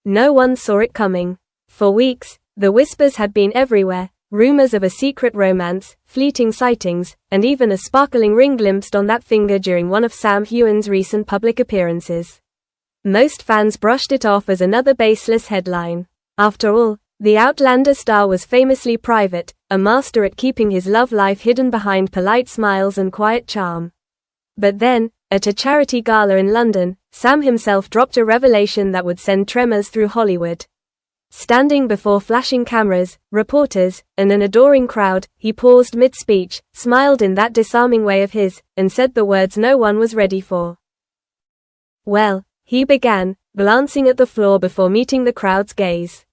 No one saw it coming. For weeks, the whispers had been everywhere, rumors of a secret romance, fleeting sightings, and even a sparkling ring glimpsed on that finger during one of Sam Heughan's recent public appearances. Most fans brushed it off as another baseless headline. After all, the Outlander star was famously private, a master at keeping his love life hidden behind polite smiles and quiet charm. But then, at a charity gala in London, Sam himself dropped a revelation that would send tremors through Hollywood. Standing before flashing cameras, reporters, and an adoring crowd, he paused mid-speech, smiled in that disarming way of his, and said the words no one was ready for. "Well," he began, glancing at the floor before meeting the crowd's gaze.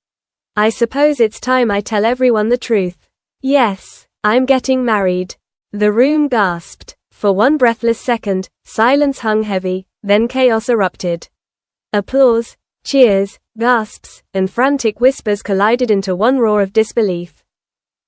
"I suppose it's time I tell everyone the truth. Yes, I'm getting married." The room gasped. For one breathless second, silence hung heavy, then chaos erupted. Applause, cheers, gasps, and frantic whispers collided into one roar of disbelief.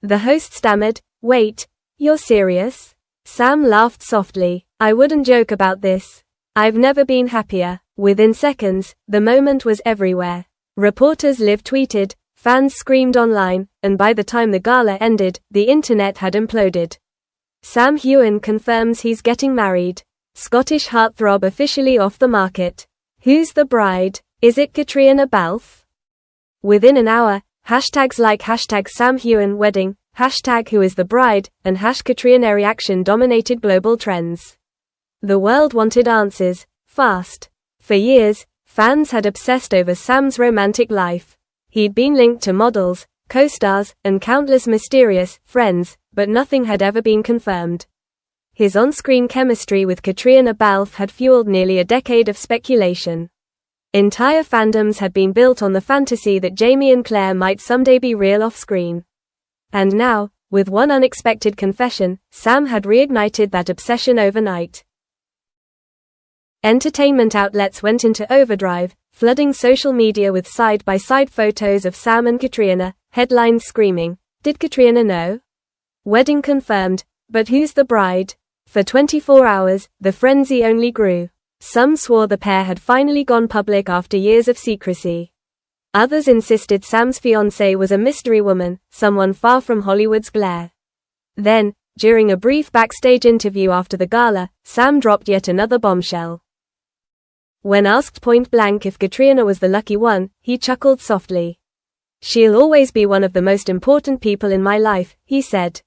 The host stammered, "Wait, you're serious?" Sam laughed softly. "I wouldn't joke about this. I've never been happier." Within seconds, the moment was everywhere. Reporters live tweeted, fans screamed online, and by the time the gala ended, the internet had imploded. Sam Heughan confirms he's getting married. Scottish heartthrob officially off the market. Who's the bride? Is it Katrina Balfe? Within an hour, hashtags like #SamHeughanWedding, #WhoIsTheBride, and #Katrina reaction dominated global trends. The world wanted answers, fast. For years, fans had obsessed over Sam's romantic life. He'd been linked to models, co-stars, and countless mysterious friends, but nothing had ever been confirmed. His on-screen chemistry with Katrina Balfe had fueled nearly a decade of speculation. Entire fandoms had been built on the fantasy that Jamie and Claire might someday be real off-screen. And now, with one unexpected confession, Sam had reignited that obsession overnight. Entertainment outlets went into overdrive, flooding social media with side-by-side photos of Sam and Katrina, headlines screaming, "Did Katrina know? Wedding confirmed, but who's the bride?" For 24 hours, the frenzy only grew. Some swore the pair had finally gone public after years of secrecy. Others insisted Sam's fiancée was a mystery woman, someone far from Hollywood's glare. Then, during a brief backstage interview after the gala, Sam dropped yet another bombshell. When asked point-blank if Katrina was the lucky one, he chuckled softly. "She'll always be one of the most important people in my life," he said.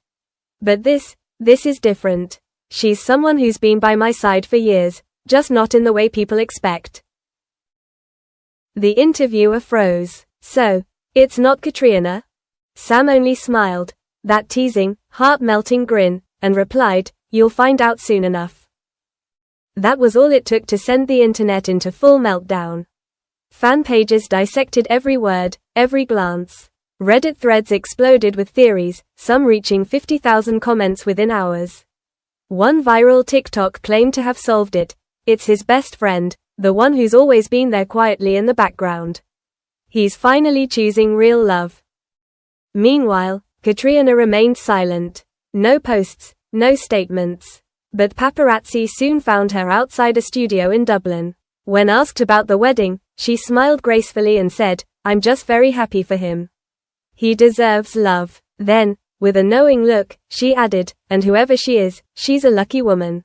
"But this is different. She's someone who's been by my side for years, just not in the way people expect." The interviewer froze. "So, it's not Katrina?" Sam only smiled, that teasing, heart-melting grin, and replied, "You'll find out soon enough." That was all it took to send the internet into full meltdown. Fan pages dissected every word, every glance. Reddit threads exploded with theories, some reaching 50,000 comments within hours. One viral TikTok claimed to have solved it. It's his best friend, the one who's always been there quietly in the background. He's finally choosing real love. Meanwhile, Katrina remained silent. No posts, no statements. But paparazzi soon found her outside a studio in Dublin. When asked about the wedding, she smiled gracefully and said, "I'm just very happy for him. He deserves love." Then, with a knowing look, she added, "And whoever she is, she's a lucky woman."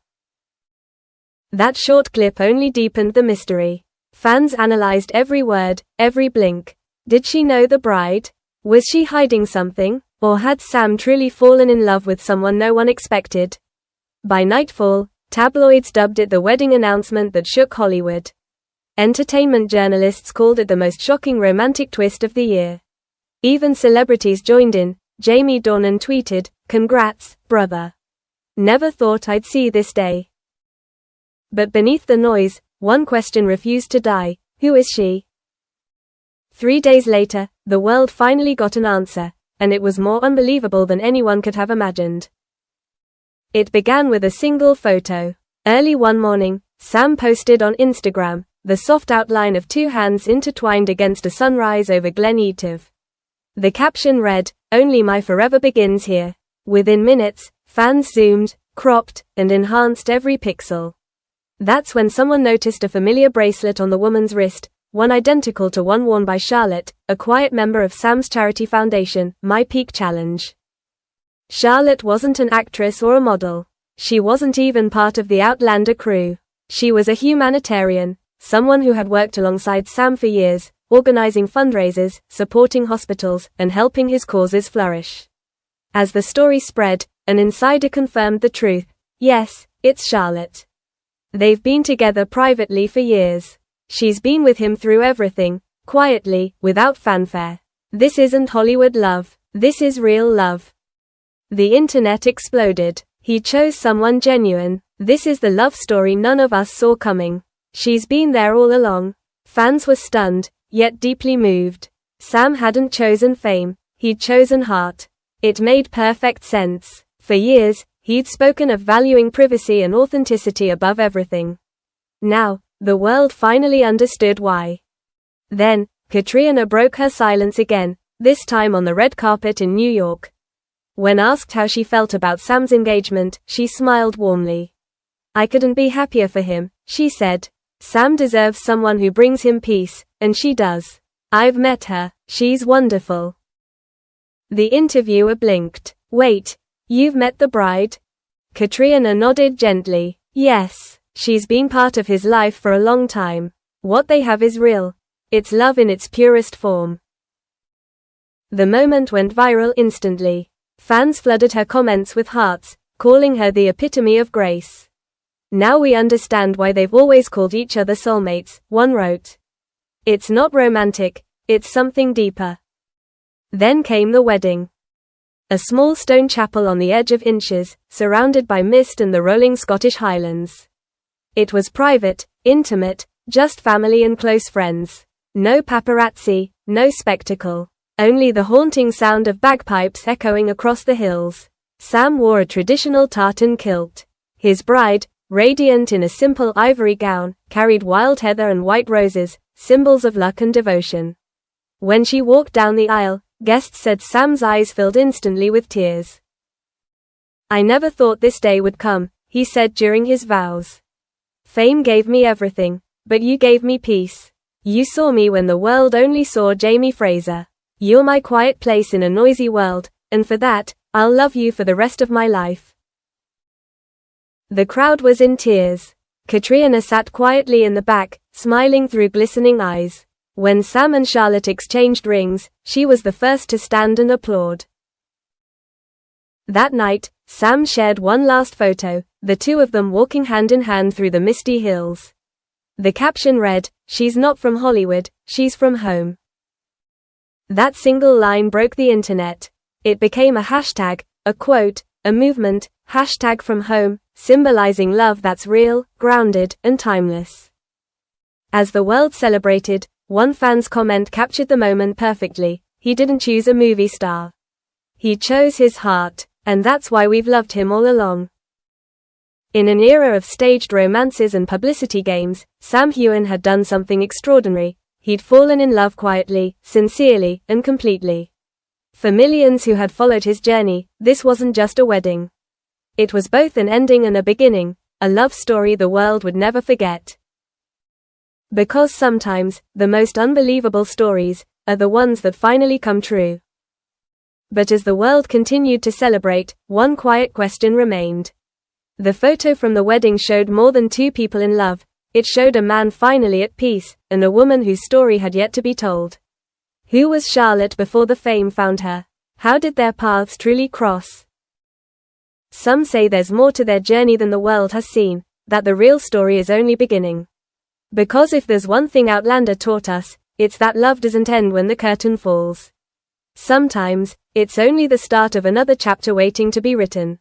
That short clip only deepened the mystery. Fans analyzed every word, every blink. Did she know the bride? Was she hiding something? Or had Sam truly fallen in love with someone no one expected? By nightfall, tabloids dubbed it the wedding announcement that shook Hollywood. Entertainment journalists called it the most shocking romantic twist of the year. Even celebrities joined in. Jamie Dornan tweeted, "Congrats, brother. Never thought I'd see this day." But beneath the noise, one question refused to die: who is she? 3 days later, the world finally got an answer, and it was more unbelievable than anyone could have imagined. It began with a single photo. Early one morning, Sam posted on Instagram, the soft outline of two hands intertwined against a sunrise over Glen Etive. The caption read, "Only my forever begins here." Within minutes, fans zoomed, cropped, and enhanced every pixel. That's when someone noticed a familiar bracelet on the woman's wrist, one identical to one worn by Charlotte, a quiet member of Sam's charity foundation, My Peak Challenge. Charlotte wasn't an actress or a model. She wasn't even part of the Outlander crew. She was a humanitarian, someone who had worked alongside Sam for years, organizing fundraisers, supporting hospitals, and helping his causes flourish. As the story spread, an insider confirmed the truth. Yes, it's Charlotte. They've been together privately for years. She's been with him through everything, quietly, without fanfare. This isn't Hollywood love. This is real love. The internet exploded. He chose someone genuine. This is the love story none of us saw coming. She's been there all along. Fans were stunned, yet deeply moved. Sam hadn't chosen fame. He'd chosen heart. It made perfect sense. For years, he'd spoken of valuing privacy and authenticity above everything. Now, the world finally understood why. Then, Katrina broke her silence again, this time on the red carpet in New York. When asked how she felt about Sam's engagement, she smiled warmly. I couldn't be happier for him, she said. Sam deserves someone who brings him peace, and she does. I've met her. She's wonderful. The interviewer blinked. Wait, you've met the bride? Katrina nodded gently. Yes, she's been part of his life for a long time. What they have is real. It's love in its purest form. The moment went viral instantly. Fans flooded her comments with hearts, calling her the epitome of grace. Now we understand why they've always called each other soulmates, one wrote. It's not romantic, it's something deeper. Then came the wedding. A small stone chapel on the edge of Inches, surrounded by mist and the rolling Scottish Highlands. It was private, intimate, just family and close friends. No paparazzi, no spectacle. Only the haunting sound of bagpipes echoing across the hills. Sam wore a traditional tartan kilt. His bride, radiant in a simple ivory gown, carried wild heather and white roses, symbols of luck and devotion. When she walked down the aisle, guests said Sam's eyes filled instantly with tears. I never thought this day would come, he said during his vows. Fame gave me everything, but you gave me peace. You saw me when the world only saw Jamie Fraser. You're my quiet place in a noisy world, and for that, I'll love you for the rest of my life. The crowd was in tears. Katrina sat quietly in the back, smiling through glistening eyes. When Sam and Charlotte exchanged rings, she was the first to stand and applaud. That night, Sam shared one last photo, the two of them walking hand in hand through the misty hills. The caption read, "She's not from Hollywood, she's from home." That single line broke the internet. It became a hashtag, a quote, a movement, hashtag from home, symbolizing love that's real, grounded, and timeless. As the world celebrated, one fan's comment captured the moment perfectly. He didn't choose a movie star. He chose his heart, and that's why we've loved him all along. In an era of staged romances and publicity games, Sam Heughan had done something extraordinary. He'd fallen in love quietly, sincerely, and completely. For millions who had followed his journey, this wasn't just a wedding. It was both an ending and a beginning, a love story the world would never forget. Because sometimes, the most unbelievable stories are the ones that finally come true. But as the world continued to celebrate, one quiet question remained. The photo from the wedding showed more than two people in love. It showed a man finally at peace, and a woman whose story had yet to be told. Who was Charlotte before the fame found her? How did their paths truly cross? Some say there's more to their journey than the world has seen, that the real story is only beginning. Because if there's one thing Outlander taught us, it's that love doesn't end when the curtain falls. Sometimes, it's only the start of another chapter waiting to be written.